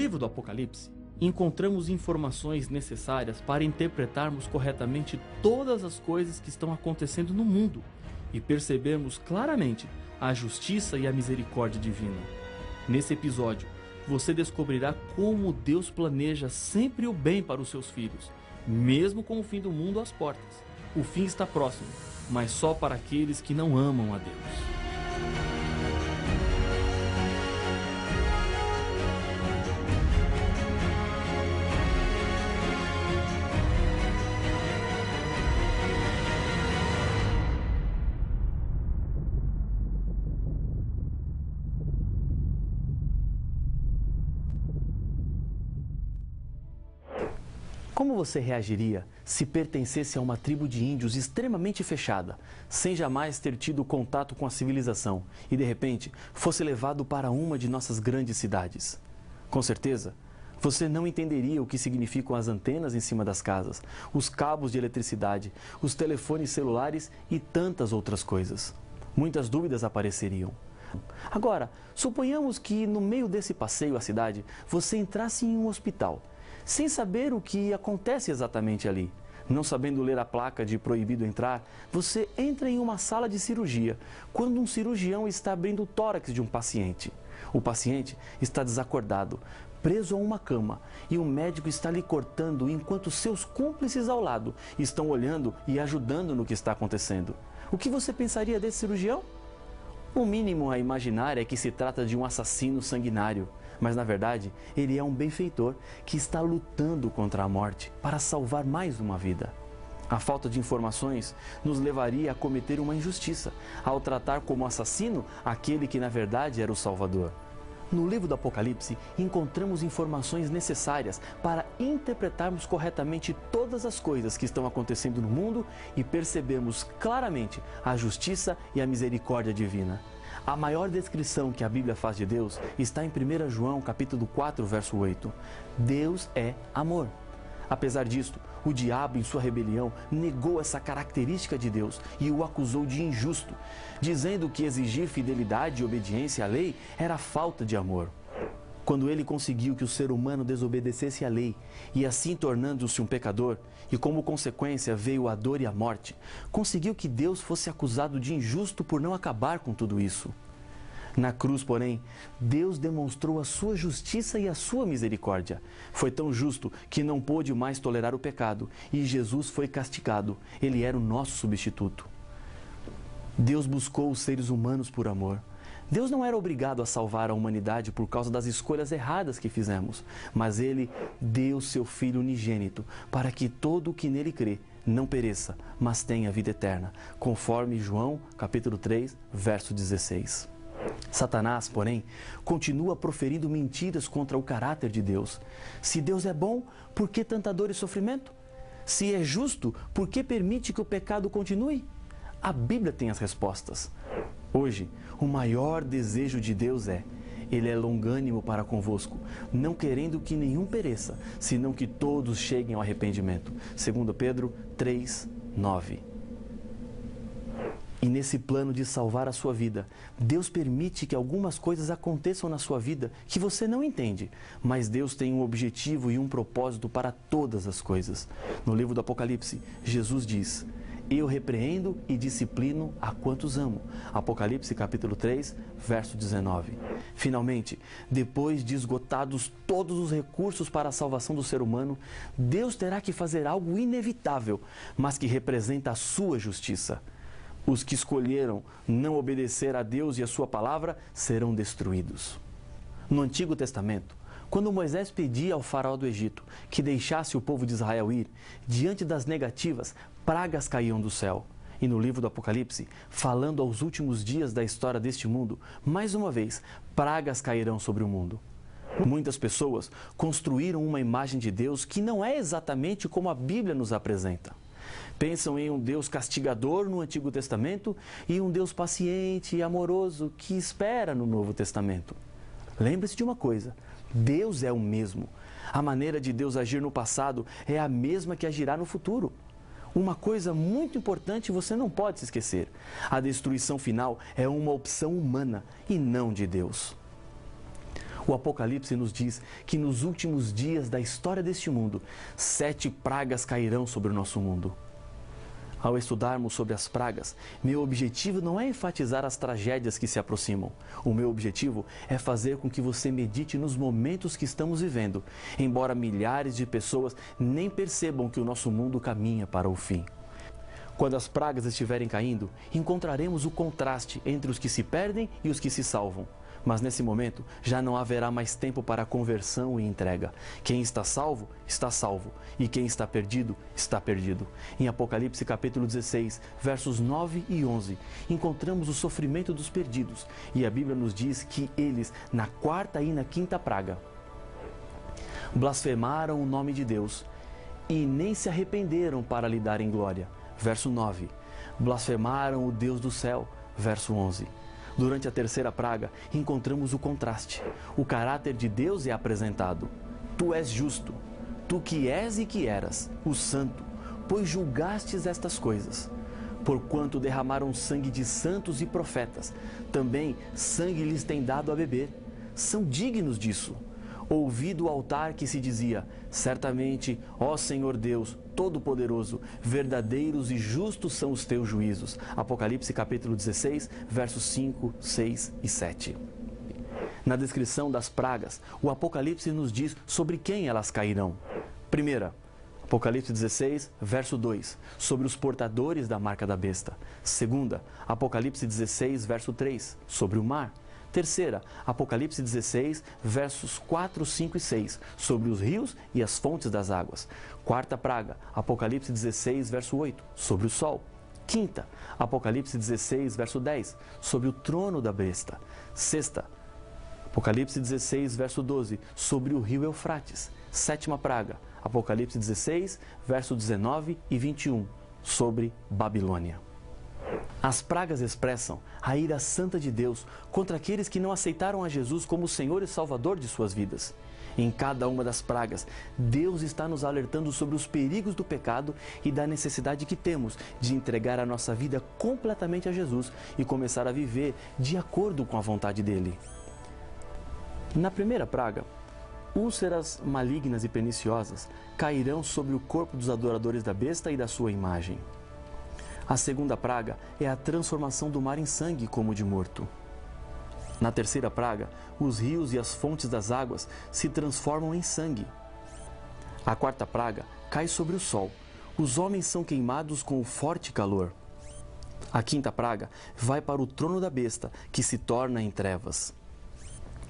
livro do Apocalipse, encontramos informações necessárias para interpretarmos corretamente todas as coisas que estão acontecendo no mundo e percebermos claramente a justiça e a misericórdia divina. Nesse episódio, você descobrirá como Deus planeja sempre o bem para os seus filhos, mesmo com o fim do mundo às portas. O fim está próximo, mas só para aqueles que não amam a Deus. Como você reagiria se pertencesse a uma tribo de índios extremamente fechada, sem jamais ter tido contato com a civilização e de repente fosse levado para uma de nossas grandes cidades? Com certeza, você não entenderia o que significam as antenas em cima das casas, os cabos de eletricidade, os telefones celulares e tantas outras coisas. Muitas dúvidas apareceriam. Agora, suponhamos que no meio desse passeio à cidade, você entrasse em um hospital, sem saber o que acontece exatamente ali. Não sabendo ler a placa de proibido entrar, você entra em uma sala de cirurgia, quando um cirurgião está abrindo o tórax de um paciente. O paciente está desacordado, preso a uma cama, e o médico está lhe cortando enquanto seus cúmplices ao lado estão olhando e ajudando no que está acontecendo. O que você pensaria desse cirurgião? O mínimo a imaginar é que se trata de um assassino sanguinário, mas na verdade ele é um benfeitor que está lutando contra a morte para salvar mais uma vida. A falta de informações nos levaria a cometer uma injustiça ao tratar como assassino aquele que na verdade era o Salvador. No livro do Apocalipse, encontramos informações necessárias para interpretarmos corretamente todas as coisas que estão acontecendo no mundo e percebermos claramente a justiça e a misericórdia divina. A maior descrição que a Bíblia faz de Deus está em 1 João capítulo 4, verso 8. Deus é amor. Apesar disto, o diabo, em sua rebelião, negou essa característica de Deus e o acusou de injusto, dizendo que exigir fidelidade e obediência à lei era falta de amor. Quando ele conseguiu que o ser humano desobedecesse à lei, e assim tornando-se um pecador, e como consequência veio a dor e a morte, conseguiu que Deus fosse acusado de injusto por não acabar com tudo isso. Na cruz, porém, Deus demonstrou a sua justiça e a sua misericórdia. Foi tão justo que não pôde mais tolerar o pecado, e Jesus foi castigado. Ele era o nosso substituto. Deus buscou os seres humanos por amor. Deus não era obrigado a salvar a humanidade por causa das escolhas erradas que fizemos, mas Ele deu seu Filho unigênito para que todo o que nele crê não pereça, mas tenha vida eterna, conforme João capítulo 3, verso 16. Satanás, porém, continua proferindo mentiras contra o caráter de Deus. Se Deus é bom, por que tanta dor e sofrimento? Se é justo, por que permite que o pecado continue? A Bíblia tem as respostas. Hoje, o maior desejo de Deus Ele é longânimo para convosco, não querendo que nenhum pereça, senão que todos cheguem ao arrependimento. 2 Pedro 3, 9. E nesse plano de salvar a sua vida, Deus permite que algumas coisas aconteçam na sua vida que você não entende, mas Deus tem um objetivo e um propósito para todas as coisas. No livro do Apocalipse, Jesus diz: eu repreendo e disciplino a quantos amo. Apocalipse capítulo 3, verso 19. Finalmente, depois de esgotados todos os recursos para a salvação do ser humano, Deus terá que fazer algo inevitável, mas que representa a sua justiça. Os que escolheram não obedecer a Deus e a sua palavra serão destruídos. No Antigo Testamento, quando Moisés pedia ao faraó do Egito que deixasse o povo de Israel ir, diante das negativas, pragas caíam do céu. E no livro do Apocalipse, falando aos últimos dias da história deste mundo, mais uma vez, pragas cairão sobre o mundo. Muitas pessoas construíram uma imagem de Deus que não é exatamente como a Bíblia nos apresenta. Pensam em um Deus castigador no Antigo Testamento e um Deus paciente e amoroso que espera no Novo Testamento. Lembre-se de uma coisa: Deus é o mesmo. A maneira de Deus agir no passado é a mesma que agirá no futuro. Uma coisa muito importante você não pode se esquecer: a destruição final é uma opção humana e não de Deus. O Apocalipse nos diz que nos últimos dias da história deste mundo, 7 pragas cairão sobre o nosso mundo. Ao estudarmos sobre as pragas, meu objetivo não é enfatizar as tragédias que se aproximam. O meu objetivo é fazer com que você medite nos momentos que estamos vivendo, embora milhares de pessoas nem percebam que o nosso mundo caminha para o fim. Quando as pragas estiverem caindo, encontraremos o contraste entre os que se perdem e os que se salvam. Mas nesse momento, já não haverá mais tempo para conversão e entrega. Quem está salvo, e quem está perdido, está perdido. Em Apocalipse capítulo 16, versos 9 e 11, encontramos o sofrimento dos perdidos. E a Bíblia nos diz que eles, na 4ª e na 5ª praga, blasfemaram o nome de Deus e nem se arrependeram para lhe darem glória. Verso 9, blasfemaram o Deus do céu. Verso 11. Durante a 3ª praga, encontramos o contraste. O caráter de Deus é apresentado. Tu és justo, tu que és e que eras, o santo, pois julgastes estas coisas. Porquanto derramaram sangue de santos e profetas, também sangue lhes tem dado a beber. São dignos disso. Ouvi do altar que se dizia: certamente, ó Senhor Deus Todo-Poderoso, verdadeiros e justos são os teus juízos. Apocalipse capítulo 16, versos 5, 6 e 7. Na descrição das pragas, o Apocalipse nos diz sobre quem elas cairão. Primeira, Apocalipse 16, verso 2, sobre os portadores da marca da besta. Segunda, Apocalipse 16, verso 3, sobre o mar. Terceira, Apocalipse 16, versos 4, 5 e 6, sobre os rios e as fontes das águas. Quarta praga, Apocalipse 16, verso 8, sobre o sol. Quinta, Apocalipse 16, verso 10, sobre o trono da besta. Sexta, Apocalipse 16, verso 12, sobre o rio Eufrates. Sétima praga, Apocalipse 16, verso 19 e 21, sobre Babilônia. As pragas expressam a ira santa de Deus contra aqueles que não aceitaram a Jesus como o Senhor e Salvador de suas vidas. Em cada uma das pragas, Deus está nos alertando sobre os perigos do pecado e da necessidade que temos de entregar a nossa vida completamente a Jesus e começar a viver de acordo com a vontade dele. Na primeira praga, úlceras malignas e perniciosas cairão sobre o corpo dos adoradores da besta e da sua imagem. A segunda praga é a transformação do mar em sangue como de morto. Na terceira praga, os rios e as fontes das águas se transformam em sangue. A quarta praga cai sobre o sol. Os homens são queimados com o forte calor. A quinta praga vai para o trono da besta, que se torna em trevas.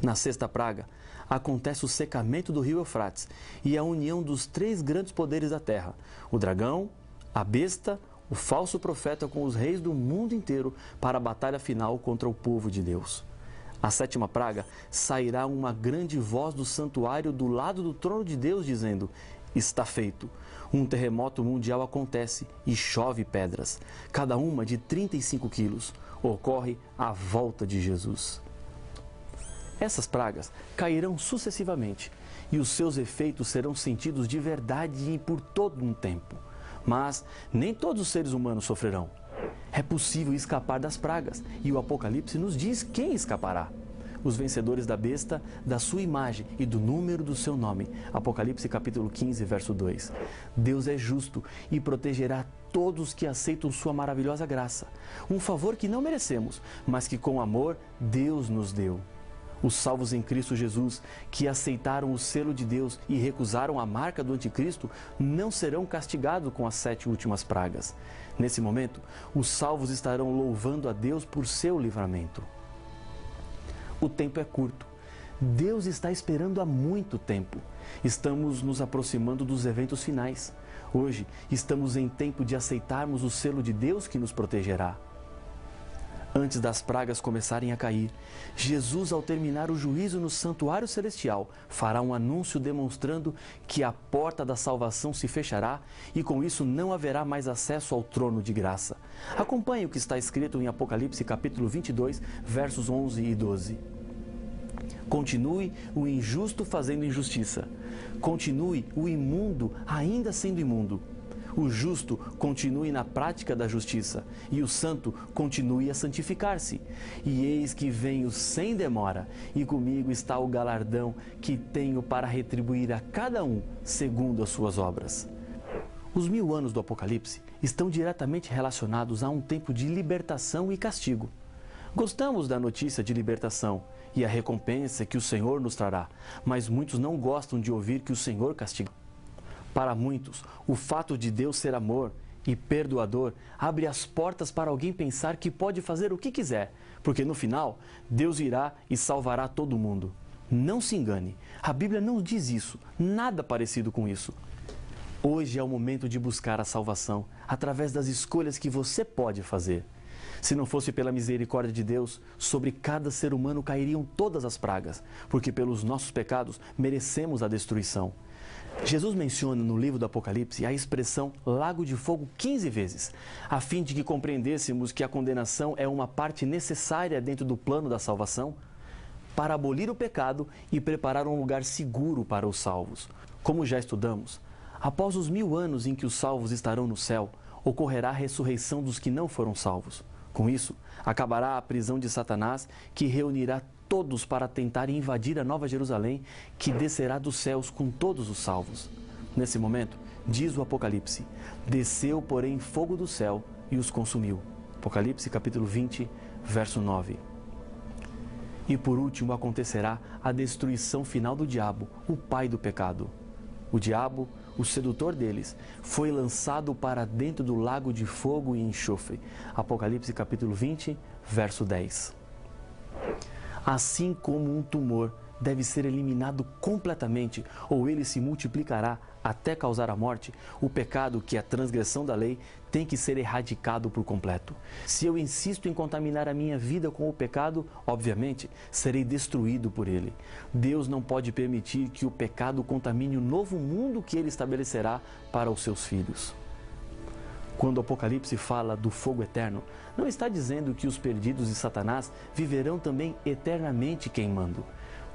Na sexta praga, acontece o secamento do rio Eufrates e a união dos 3 grandes poderes da terra: o dragão, a besta, o falso profeta com os reis do mundo inteiro para a batalha final contra o povo de Deus. A sétima praga, sairá uma grande voz do santuário do lado do trono de Deus dizendo: está feito. Um terremoto mundial acontece e chove pedras, cada uma de 35 quilos. Ocorre a volta de Jesus. Essas pragas cairão sucessivamente e os seus efeitos serão sentidos de verdade e por todo um tempo. Mas nem todos os seres humanos sofrerão. É possível escapar das pragas, e o Apocalipse nos diz quem escapará. Os vencedores da besta, da sua imagem e do número do seu nome. Apocalipse capítulo 15, verso 2. Deus é justo e protegerá todos que aceitam sua maravilhosa graça. Um favor que não merecemos, mas que com amor Deus nos deu. Os salvos em Cristo Jesus, que aceitaram o selo de Deus e recusaram a marca do anticristo, não serão castigados com as 7 últimas pragas. Nesse momento, os salvos estarão louvando a Deus por seu livramento. O tempo é curto. Deus está esperando há muito tempo. Estamos nos aproximando dos eventos finais. Hoje, estamos em tempo de aceitarmos o selo de Deus que nos protegerá. Antes das pragas começarem a cair, Jesus, ao terminar o juízo no santuário celestial, fará um anúncio demonstrando que a porta da salvação se fechará e com isso não haverá mais acesso ao trono de graça. Acompanhe o que está escrito em Apocalipse capítulo 22, versos 11 e 12. Continue o injusto fazendo injustiça. Continue o imundo ainda sendo imundo. O justo continue na prática da justiça, e o santo continue a santificar-se. E eis que venho sem demora, e comigo está o galardão que tenho para retribuir a cada um segundo as suas obras. Os 1000 anos do Apocalipse estão diretamente relacionados a um tempo de libertação e castigo. Gostamos da notícia de libertação e a recompensa que o Senhor nos trará, mas muitos não gostam de ouvir que o Senhor castiga. Para muitos, o fato de Deus ser amor e perdoador abre as portas para alguém pensar que pode fazer o que quiser, porque no final, Deus irá e salvará todo mundo. Não se engane, a Bíblia não diz isso, nada parecido com isso. Hoje é o momento de buscar a salvação através das escolhas que você pode fazer. Se não fosse pela misericórdia de Deus, sobre cada ser humano cairiam todas as pragas, porque pelos nossos pecados merecemos a destruição. Jesus menciona no livro do Apocalipse a expressão lago de fogo 15 vezes, a fim de que compreendêssemos que a condenação é uma parte necessária dentro do plano da salvação, para abolir o pecado e preparar um lugar seguro para os salvos. Como já estudamos, após os 1000 anos em que os salvos estarão no céu, ocorrerá a ressurreição dos que não foram salvos. Com isso, acabará a prisão de Satanás, que reunirá todos para tentar invadir a Nova Jerusalém, que descerá dos céus com todos os salvos. Nesse momento, diz o Apocalipse, desceu, porém, fogo do céu e os consumiu. Apocalipse capítulo 20, verso 9. E por último acontecerá a destruição final do diabo, o pai do pecado. O diabo, o sedutor deles, foi lançado para dentro do lago de fogo e enxofre. Apocalipse capítulo 20, verso 10. Assim como um tumor deve ser eliminado completamente ou ele se multiplicará até causar a morte, o pecado, que é a transgressão da lei, tem que ser erradicado por completo. Se eu insisto em contaminar a minha vida com o pecado, obviamente, serei destruído por ele. Deus não pode permitir que o pecado contamine o novo mundo que ele estabelecerá para os seus filhos. Quando o Apocalipse fala do fogo eterno, não está dizendo que os perdidos de Satanás viverão também eternamente queimando.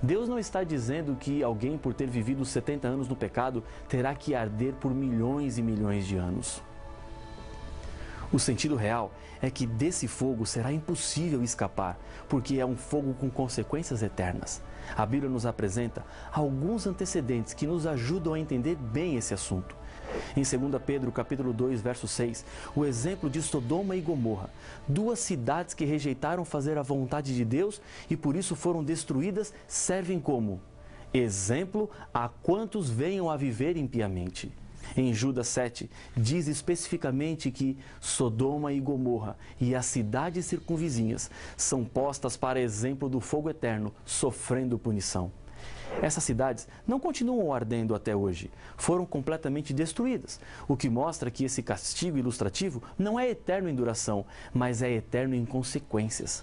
Deus não está dizendo que alguém, por ter vivido 70 anos no pecado, terá que arder por milhões e milhões de anos. O sentido real é que desse fogo será impossível escapar, porque é um fogo com consequências eternas. A Bíblia nos apresenta alguns antecedentes que nos ajudam a entender bem esse assunto. Em 2 Pedro, capítulo 2, verso 6, o exemplo de Sodoma e Gomorra, 2 cidades que rejeitaram fazer a vontade de Deus e por isso foram destruídas, servem como exemplo a quantos venham a viver impiamente. Em Judas 7, diz especificamente que Sodoma e Gomorra e as cidades circunvizinhas são postas para exemplo do fogo eterno, sofrendo punição. Essas cidades não continuam ardendo até hoje, foram completamente destruídas, o que mostra que esse castigo ilustrativo não é eterno em duração, mas é eterno em consequências.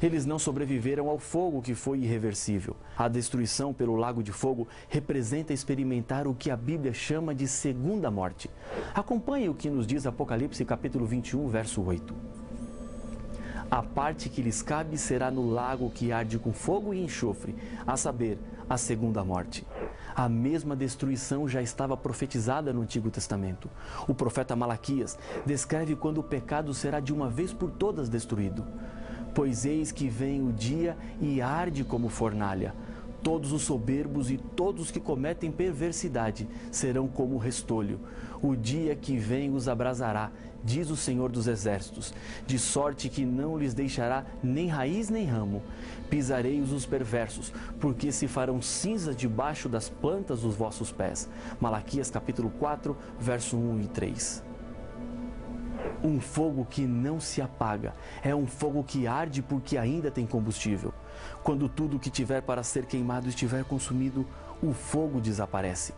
Eles não sobreviveram ao fogo que foi irreversível. A destruição pelo lago de fogo representa experimentar o que a Bíblia chama de segunda morte. Acompanhe o que nos diz Apocalipse capítulo 21, verso 8. A parte que lhes cabe será no lago que arde com fogo e enxofre, a saber, a segunda morte. A mesma destruição já estava profetizada no Antigo Testamento. O profeta Malaquias descreve quando o pecado será de uma vez por todas destruído. Pois eis que vem o dia e arde como fornalha. Todos os soberbos e todos os que cometem perversidade serão como restolho. O dia que vem os abrasará, diz o Senhor dos Exércitos, de sorte que não lhes deixará nem raiz nem ramo. Pisarei-os os perversos, porque se farão cinza debaixo das plantas dos vossos pés. Malaquias capítulo 4, verso 1 e 3. Um fogo que não se apaga, é um fogo que arde porque ainda tem combustível. Quando tudo que tiver para ser queimado estiver consumido, o fogo desaparece.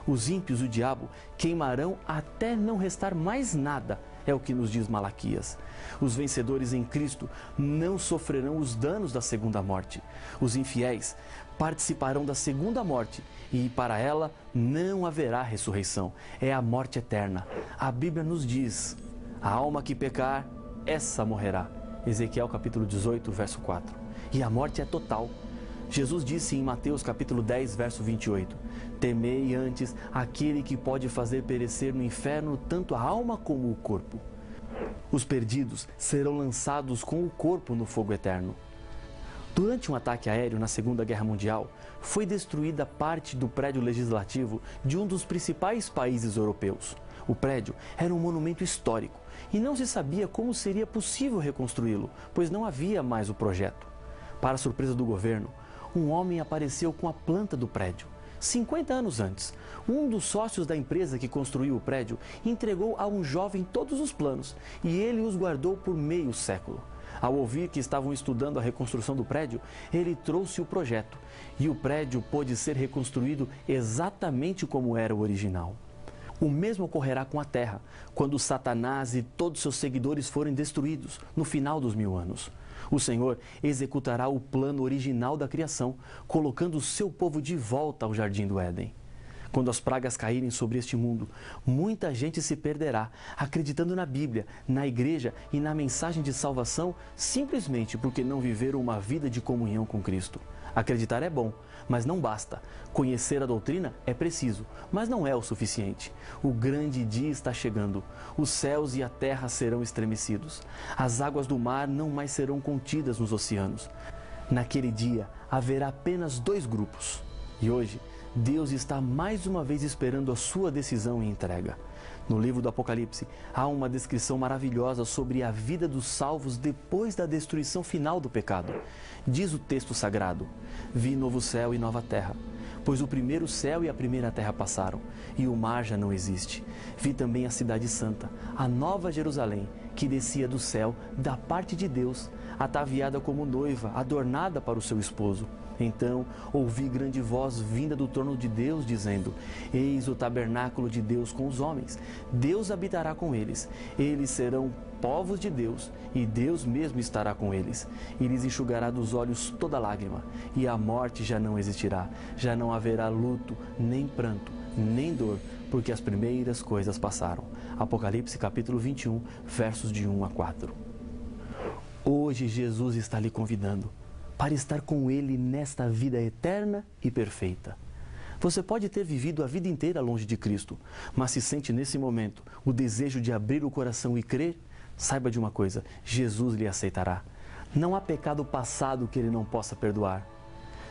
Os ímpios e o diabo queimarão até não restar mais nada, é o que nos diz Malaquias. Os vencedores em Cristo não sofrerão os danos da segunda morte. Os infiéis participarão da segunda morte e para ela não haverá ressurreição. É a morte eterna. A Bíblia nos diz: a alma que pecar, essa morrerá. Ezequiel capítulo 18, verso 4. E a morte é total. Jesus disse em Mateus capítulo 10, verso 28, temei antes aquele que pode fazer perecer no inferno tanto a alma como o corpo. Os perdidos serão lançados com o corpo no fogo eterno. Durante um ataque aéreo na Segunda Guerra Mundial, foi destruída parte do prédio legislativo de um dos principais países europeus. O prédio era um monumento histórico e não se sabia como seria possível reconstruí-lo, pois não havia mais o projeto. Para a surpresa do governo, um homem apareceu com a planta do prédio. 50 anos antes, um dos sócios da empresa que construiu o prédio entregou a um jovem todos os planos e ele os guardou por meio século. Ao ouvir que estavam estudando a reconstrução do prédio, ele trouxe o projeto e o prédio pôde ser reconstruído exatamente como era o original. O mesmo ocorrerá com a Terra, quando Satanás e todos seus seguidores forem destruídos no final dos 1000 anos. O Senhor executará o plano original da criação, colocando o seu povo de volta ao Jardim do Éden. Quando as pragas caírem sobre este mundo, muita gente se perderá, acreditando na Bíblia, na igreja e na mensagem de salvação, simplesmente porque não viveram uma vida de comunhão com Cristo. Acreditar é bom, mas não basta. Conhecer a doutrina é preciso, mas não é o suficiente. O grande dia está chegando. Os céus e a terra serão estremecidos. As águas do mar não mais serão contidas nos oceanos. Naquele dia, haverá apenas 2 grupos. E hoje, Deus está mais uma vez esperando a sua decisão e entrega. No livro do Apocalipse, há uma descrição maravilhosa sobre a vida dos salvos depois da destruição final do pecado. Diz o texto sagrado: vi novo céu e nova terra, pois o primeiro céu e a primeira terra passaram, e o mar já não existe. Vi também a cidade santa, a nova Jerusalém, que descia do céu da parte de Deus, ataviada como noiva, adornada para o seu esposo. Então ouvi grande voz vinda do trono de Deus, dizendo: eis o tabernáculo de Deus com os homens. Deus habitará com eles. Eles serão povos de Deus, e Deus mesmo estará com eles. E lhes enxugará dos olhos toda lágrima, e a morte já não existirá. Já não haverá luto, nem pranto, nem dor, porque as primeiras coisas passaram. Apocalipse capítulo 21, versos de 1 a 4. Hoje Jesus está lhe convidando para estar com Ele nesta vida eterna e perfeita. Você pode ter vivido a vida inteira longe de Cristo, mas se sente nesse momento o desejo de abrir o coração e crer, saiba de uma coisa: Jesus lhe aceitará. Não há pecado passado que Ele não possa perdoar.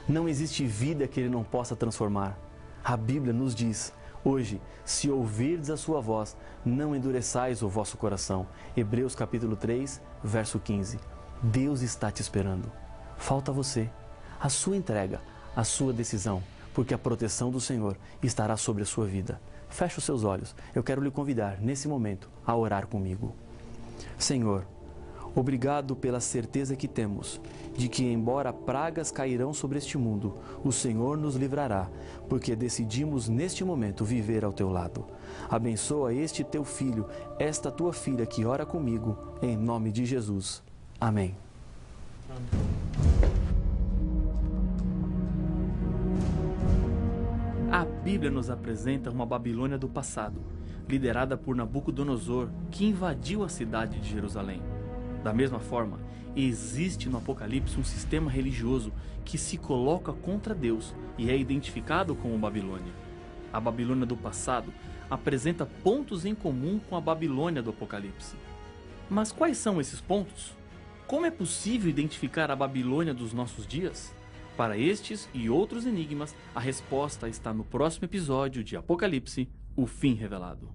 Não existe vida que Ele não possa transformar. A Bíblia nos diz: hoje, se ouvirdes a sua voz, não endureçais o vosso coração. Hebreus capítulo 3, verso 15. Deus está te esperando. Falta você, a sua entrega, a sua decisão, porque a proteção do Senhor estará sobre a sua vida. Feche os seus olhos. Eu quero lhe convidar, nesse momento, a orar comigo. Senhor, obrigado pela certeza que temos de que, embora pragas cairão sobre este mundo, o Senhor nos livrará, porque decidimos neste momento viver ao teu lado. Abençoa este teu filho, esta tua filha que ora comigo, em nome de Jesus. Amém. A Bíblia nos apresenta uma Babilônia do passado, liderada por Nabucodonosor, que invadiu a cidade de Jerusalém. Da mesma forma, existe no Apocalipse um sistema religioso que se coloca contra Deus e é identificado como Babilônia. A Babilônia do passado apresenta pontos em comum com a Babilônia do Apocalipse. Mas quais são esses pontos? Como é possível identificar a Babilônia dos nossos dias? Para estes e outros enigmas, a resposta está no próximo episódio de Apocalipse, o fim revelado.